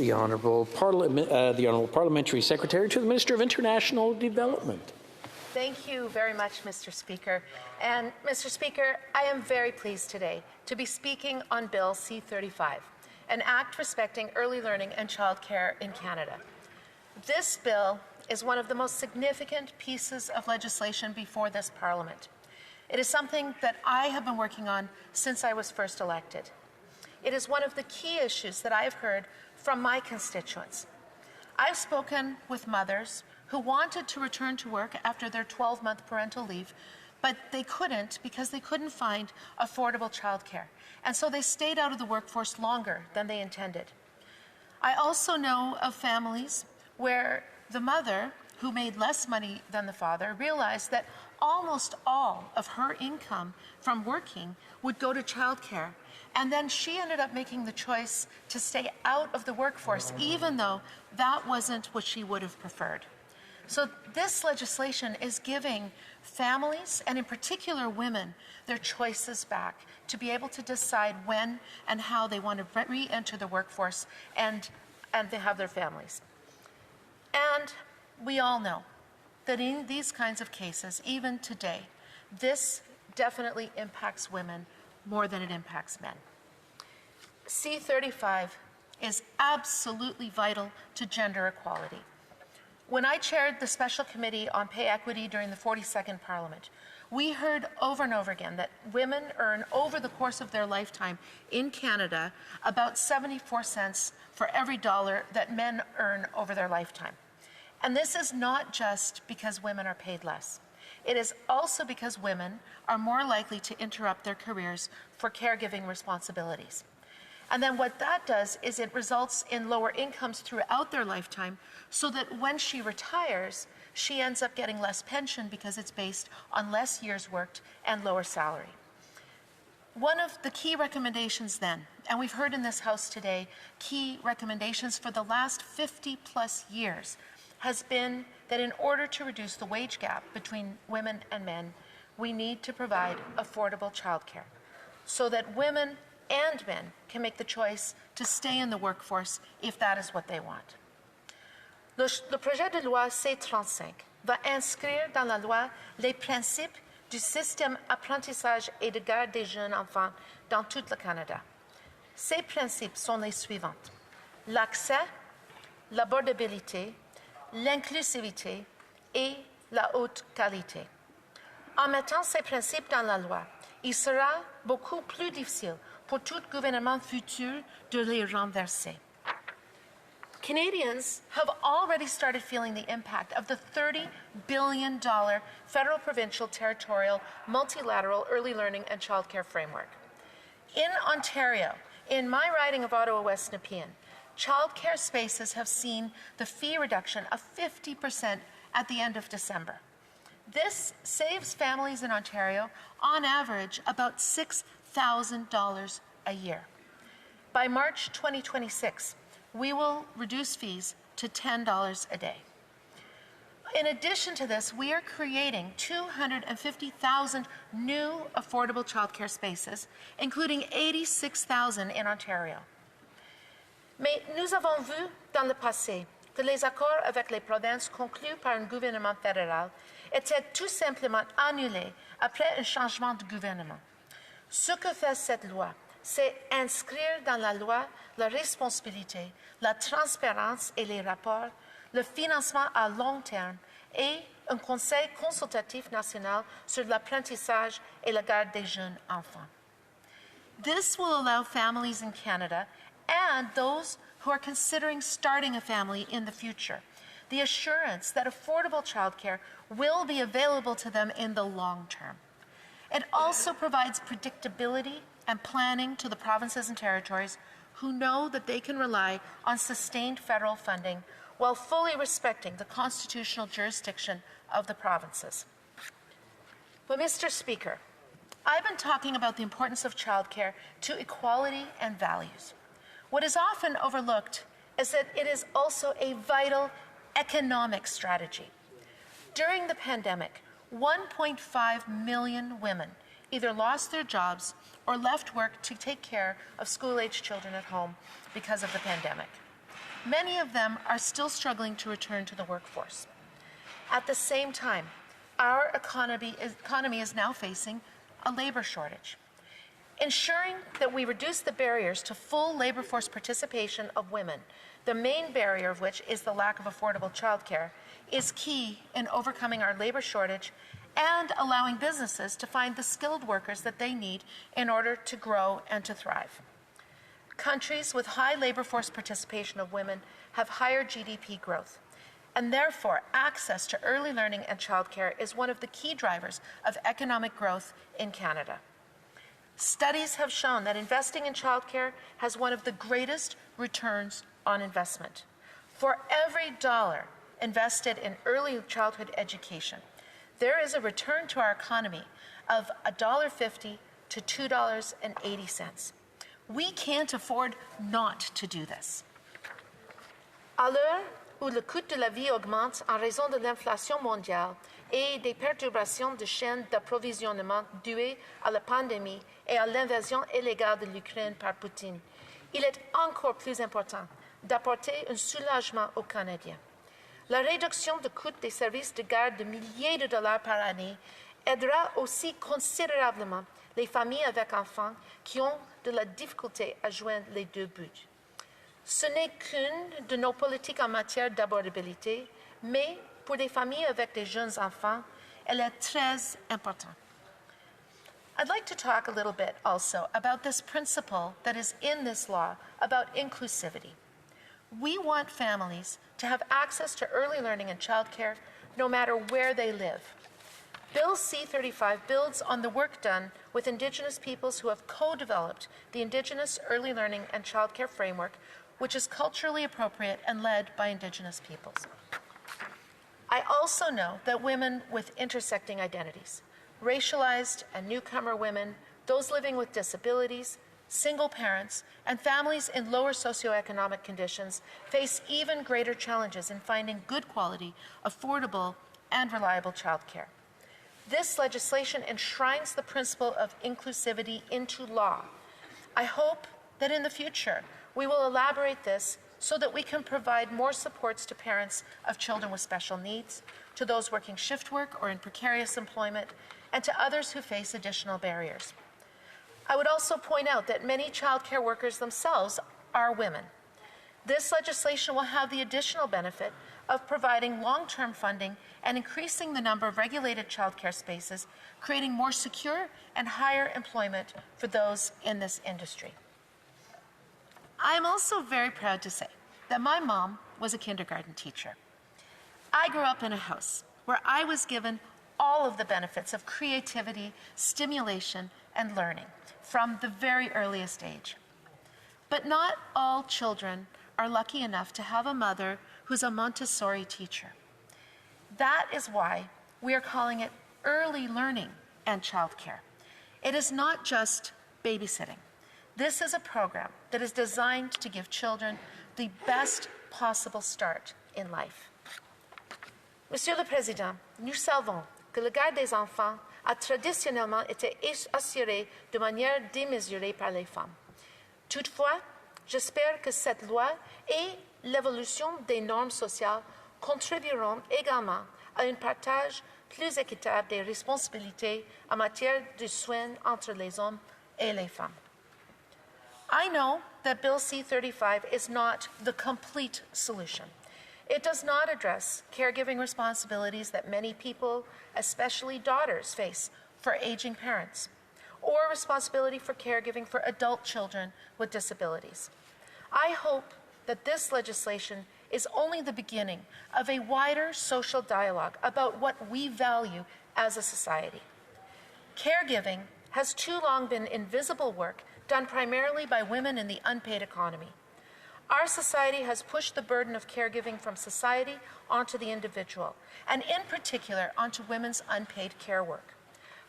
the Honourable Parliamentary Secretary to the Minister of International Development. Thank you very much, Mr. Speaker. And Mr. Speaker, I am very pleased today to be speaking on Bill C-35, an act respecting early learning and childcare in Canada. This bill is one of the most significant pieces of legislation before this Parliament. It is something that I have been working on since I was first elected. It is one of the key issues that I have heard from my constituents. I've spoken with mothers who wanted to return to work after their 12-month parental leave, but they couldn't because they couldn't find affordable childcare. And so they stayed out of the workforce longer than they intended. I also know of families where the mother, who made less money than the father, realized that almost all of her income from working would go to childcare. And then she ended up making the choice to stay out of the workforce, even though that wasn't what she would have preferred. So this legislation is giving families, and in particular women, their choices back to be able to decide when and how they want to re-enter the workforce and they have their families. And we all know that in these kinds of cases, even today, this definitely impacts women more than it impacts men. C-35 is absolutely vital to gender equality. When I chaired the Special Committee on Pay Equity during the 42nd Parliament, we heard over and over again that women earn over the course of their lifetime in Canada about 74 cents for every dollar that men earn over their lifetime. And this is not just because women are paid less. It is also because women are more likely to interrupt their careers for caregiving responsibilities. And then what that does is it results in lower incomes throughout their lifetime, so that when she retires, she ends up getting less pension because it's based on less years worked and lower salary. One of the key recommendations then, and we've heard in this House today, key recommendations for the last 50+ years, has been that in order to reduce the wage gap between women and men, we need to provide affordable childcare so that women and men can make the choice to stay in the workforce if that is what they want. Le projet de loi C-35 va inscrire dans la loi les principes du système apprentissage et de garde des jeunes enfants dans tout le Canada. Ces principes sont les suivants: l'accès, l'abordabilité, l'inclusivité et la haute qualité. En mettant ces principes dans la loi, il sera beaucoup plus difficile pour tout gouvernement futur de les renverser. Canadians have already started feeling the impact of the $30 billion federal, provincial, territorial, multilateral early learning and childcare framework. In Ontario, in my riding of Ottawa West Nepean, childcare spaces have seen the fee reduction of 50% at the end of December. This saves families in Ontario, on average, about $6,000 a year. By March 2026, we will reduce fees to $10 a day. In addition to this, we are creating 250,000 new affordable childcare spaces, including 86,000 in Ontario. Mais nous avons vu dans le passé que les accords avec les provinces conclus par un gouvernement fédéral étaient tout simplement annulés après un changement de gouvernement. Ce que fait cette loi, c'est inscrire dans la loi la responsabilité, la transparence et les rapports, le financement à long terme et un conseil consultatif national sur l'apprentissage et la garde des jeunes enfants. This will allow families in Canada and those who are considering starting a family in the future the assurance that affordable childcare will be available to them in the long term. It also provides predictability and planning to the provinces and territories who know that they can rely on sustained federal funding while fully respecting the constitutional jurisdiction of the provinces. But Mr. Speaker, I've been talking about the importance of childcare to equality and values. What is often overlooked is that it is also a vital economic strategy. During the pandemic, 1.5 million women either lost their jobs or left work to take care of school-aged children at home because of the pandemic. Many of them are still struggling to return to the workforce. At the same time, our economy is now facing a labor shortage. Ensuring that we reduce the barriers to full labor force participation of women, the main barrier of which is the lack of affordable childcare, is key in overcoming our labor shortage and allowing businesses to find the skilled workers that they need in order to grow and to thrive. Countries with high labor force participation of women have higher GDP growth, and therefore access to early learning and childcare is one of the key drivers of economic growth in Canada. Studies have shown that investing in childcare has one of the greatest returns on investment. For every dollar invested in early childhood education, there is a return to our economy of $1.50 to $2.80. We can't afford not to do this. À l'heure où le coût de la vie augmente en raison de l'inflation mondiale et des perturbations de chaînes d'approvisionnement dues à la pandémie et à l'invasion illégale de l'Ukraine par Poutine, il est encore plus important d'apporter un soulagement aux Canadiens. La réduction du coût des services de garde de milliers de dollars par année aidera aussi considérablement les familles avec enfants qui ont de la difficulté à joindre les deux buts. Ce n'est qu'une de nos politiques en matière d'abordabilité, mais pour des familles avec des jeunes enfants, elle est très importante. I'd like to talk a little bit also about this principle that is in this law about inclusivity. We want families to have access to early learning and childcare no matter where they live. Bill C-35 builds on the work done with Indigenous peoples who have co-developed the Indigenous Early Learning and Childcare Framework, which is culturally appropriate and led by Indigenous peoples. I also know that women with intersecting identities, racialized and newcomer women, those living with disabilities, single parents, and families in lower socioeconomic conditions face even greater challenges in finding good quality, affordable, and reliable childcare. This legislation enshrines the principle of inclusivity into law. I hope that in the future we will elaborate this so that we can provide more supports to parents of children with special needs, to those working shift work or in precarious employment, and to others who face additional barriers. I would also point out that many childcare workers themselves are women. This legislation will have the additional benefit of providing long-term funding and increasing the number of regulated childcare spaces, creating more secure and higher employment for those in this industry. I'm also very proud to say that my mom was a kindergarten teacher. I grew up in a house where I was given all of the benefits of creativity, stimulation, and learning from the very earliest age. But not all children are lucky enough to have a mother who's a Montessori teacher. That is why we are calling it early learning and childcare. It is not just babysitting. This is a program that is designed to give children the best possible start in life. Monsieur le Président, nous savons que le garde des enfants a traditionnellement été assuré de manière démesurée par les femmes. Toutefois, j'espère que cette loi et l'évolution des normes sociales contribueront également à un partage plus équitable des responsabilités en matière de soins entre les hommes et les femmes. I know that Bill C-35 is not the complete solution. It does not address caregiving responsibilities that many people, especially daughters, face for aging parents, or responsibility for caregiving for adult children with disabilities. I hope that this legislation is only the beginning of a wider social dialogue about what we value as a society. Caregiving has too long been invisible work done primarily by women in the unpaid economy. Our society has pushed the burden of caregiving from society onto the individual, and in particular onto women's unpaid care work.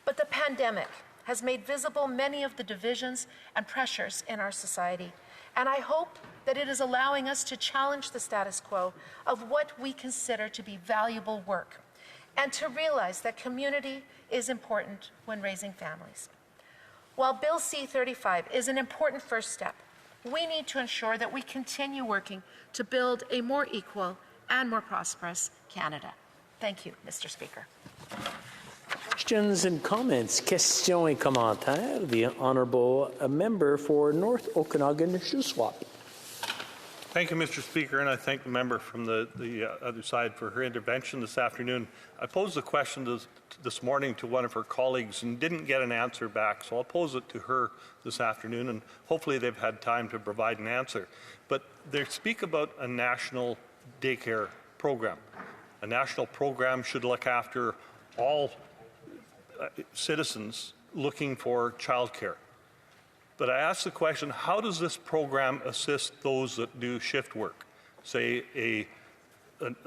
But the pandemic has made visible many of the divisions and pressures in our society, and I hope that it is allowing us to challenge the status quo of what we consider to be valuable work, and to realize that community is important when raising families. While Bill C-35 is an important first step, we need to ensure that we continue working to build a more equal and more prosperous Canada. Thank you, Mr. Speaker. Questions and comments. Questions et commentaires. The Honourable Member for North Okanagan-Shuswap. Thank you, Mr. Speaker, and I thank the member from the other side for her intervention this afternoon. I posed a question this morning to one of her colleagues and didn't get an answer back, so I'll pose it to her this afternoon, and hopefully they've had time to provide an answer. But they speak about a national daycare program. A national program should look after all citizens looking for childcare. But I ask the question, how does this program assist those that do shift work? Say a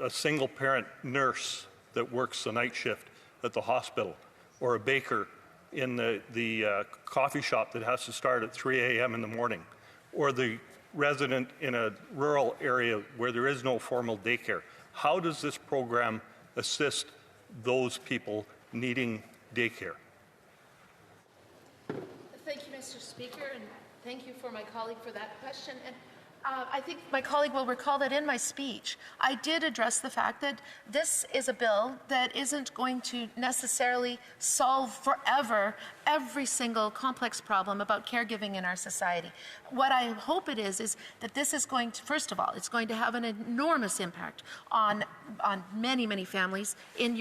single parent nurse that works the night shift at the hospital, or a baker in the coffee shop that has to start at 3 a.m. in the morning, or the resident in a rural area where there is no formal daycare. How does this program assist those people needing daycare? Thank you, Mr. Speaker, and thank you for my colleague for that question. And I think my colleague will recall that in my speech, I did address the fact that this is a bill that isn't going to necessarily solve forever every single complex problem about caregiving in our society. What I hope it is that this is going to, first of all, it's going to have an enormous impact on many, many families in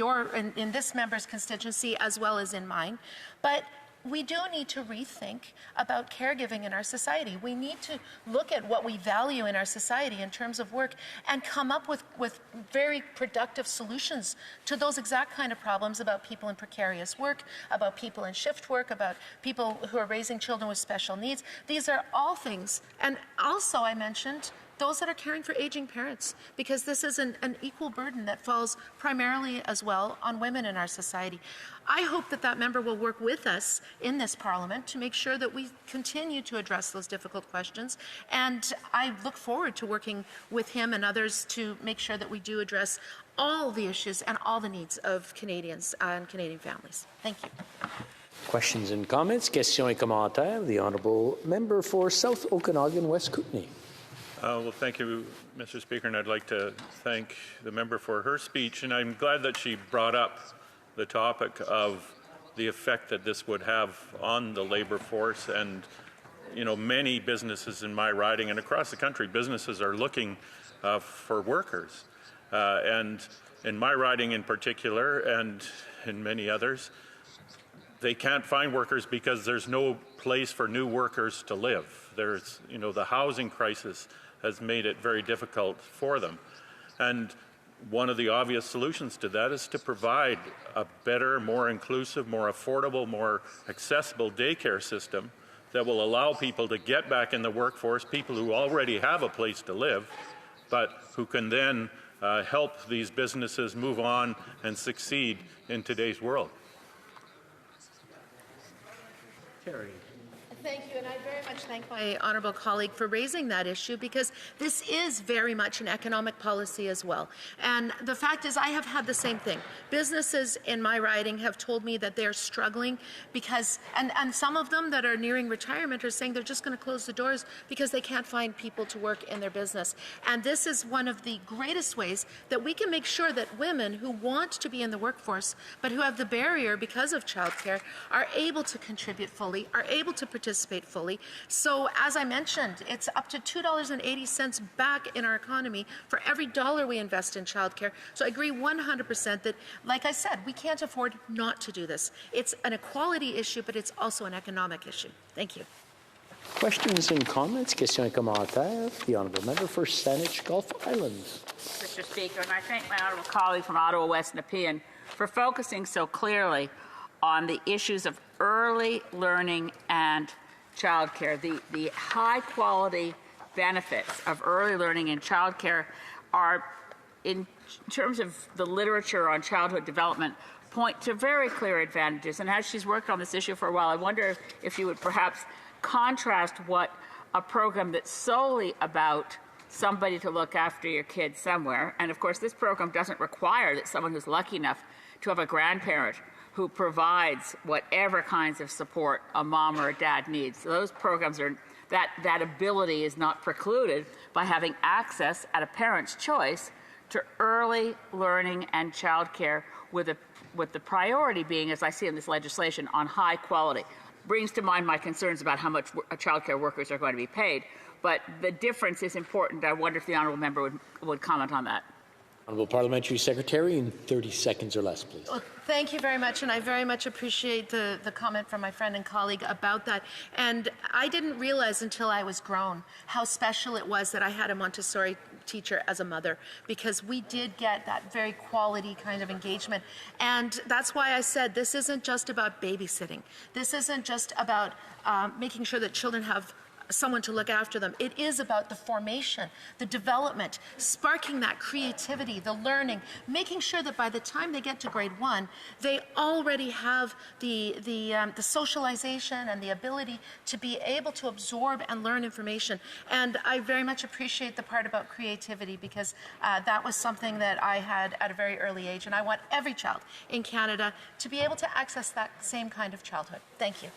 this member's constituency as well as in mine. But we do need to rethink about caregiving in our society. We need to look at what we value in our society in terms of work and come up with very productive solutions to those exact kind of problems about people in precarious work, about people in shift work, about people who are raising children with special needs. These are all things. And also I mentioned those that are caring for aging parents, because this is an equal burden that falls primarily as well on women in our society. I hope that that member will work with us in this Parliament to make sure that we continue to address those difficult questions, and I look forward to working with him and others to make sure that we do address all the issues and all the needs of Canadians and Canadian families. Thank you. Questions and comments. Questions et commentaires. The Honourable Member for South Okanagan-West Kootenay. Well, thank you, Mr. Speaker, and I'd like to thank the member for her speech, and I'm glad that she brought up the topic of the effect that this would have on the labor force. And, you know, many businesses in my riding and across the country, businesses are looking for workers. And in my riding in particular, and in many others, they can't find workers because there's no place for new workers to live. There's, you know, the housing crisis has made it very difficult for them. And one of the obvious solutions to that is to provide a better, more inclusive, more affordable, more accessible daycare system that will allow people to get back in the workforce, people who already have a place to live, but who can then help these businesses move on and succeed in today's world. Terry. Thank you, and I very much thank my honourable colleague for raising that issue, because this is very much an economic policy as well. And the fact is, I have had the same thing. Businesses in my riding have told me that they're struggling because, and some of them that are nearing retirement are saying they're just going to close the doors because they can't find people to work in their business. And this is one of the greatest ways that we can make sure that women who want to be in the workforce but who have the barrier because of childcare are able to contribute fully, are able to participate fully. So as I mentioned, it's up to $2.80 back in our economy for every dollar we invest in childcare. So I agree 100% that, like I said, we can't afford not to do this. It's an equality issue, but it's also an economic issue. Thank you. Questions and comments. Questions et commentaires. The Honourable Member for Saanich Gulf Islands. Mr. Speaker, and I thank my honourable colleague from Ottawa West Nepean for focusing so clearly on the issues of early learning and childcare. The high-quality benefits of early learning and childcare are, in terms of the literature on childhood development, point to very clear advantages. And as she's worked on this issue for a while, I wonder if you would perhaps contrast what a program that's solely about somebody to look after your kids somewhere, and of course this program doesn't require that someone who's lucky enough to have a grandparent who provides whatever kinds of support a mom or a dad needs. So those programs that ability is not precluded by having access at a parent's choice to early learning and childcare with the priority being, as I see in this legislation, on high quality. Brings to mind my concerns about how much childcare workers are going to be paid, but the difference is important. I wonder if the honourable member would comment on that. Honourable Parliamentary Secretary, in 30 seconds or less, please. Well, thank you very much, and I very much appreciate the comment from my friend and colleague about that. And I didn't realize until I was grown how special it was that I had a Montessori teacher as a mother, because we did get that very quality kind of engagement. And that's why I said this isn't just about babysitting. This isn't just about making sure that children have someone to look after them. It is about the formation, the development, sparking that creativity, the learning, making sure that by the time they get to grade 1, they already have the socialization and the ability to be able to absorb and learn information. And I very much appreciate the part about creativity, because that was something that I had at a very early age, and I want every child in Canada to be able to access that same kind of childhood. Thank you.